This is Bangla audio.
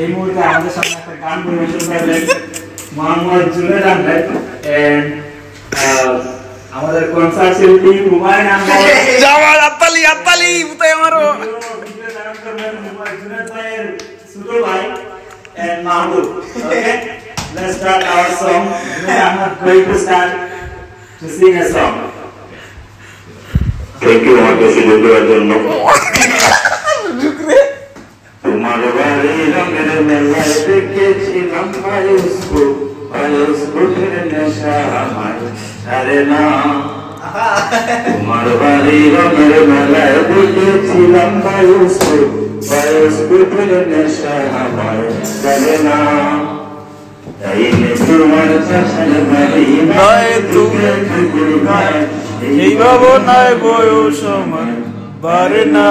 এই মুহূর্তে আমাদের সামনে একটা গান পরিবেশন করবেন মোহাম্মদ জুনেদ আহমেদ এন্ড আমাদের কনসার্ট শিল্পী হুমায়ুন আহমেদ জামাল আত্তালি উতাই আমারো জুনেদ ভাইয়ের ছোট ভাই and Mahmoud. Okay, let's start our song. I'm not going to start to sing a song. Thank you, আমাকে সুযোগ দেওয়ার জন্য। তোমার বাড়ি রঙের মেলায় দেখেছিলাম বায়োস্কোপের নেশা আমায় ছাড়ে না। তোমার বাড়ি রঙের মেলায় দেখেছিলাম বায়োস্কোপের নেশা আমায় ছাড়ে না। তোমার চাষার বাড়ি নয় তুমি এই ভাবনায় বয়স আমার বাড়ে না।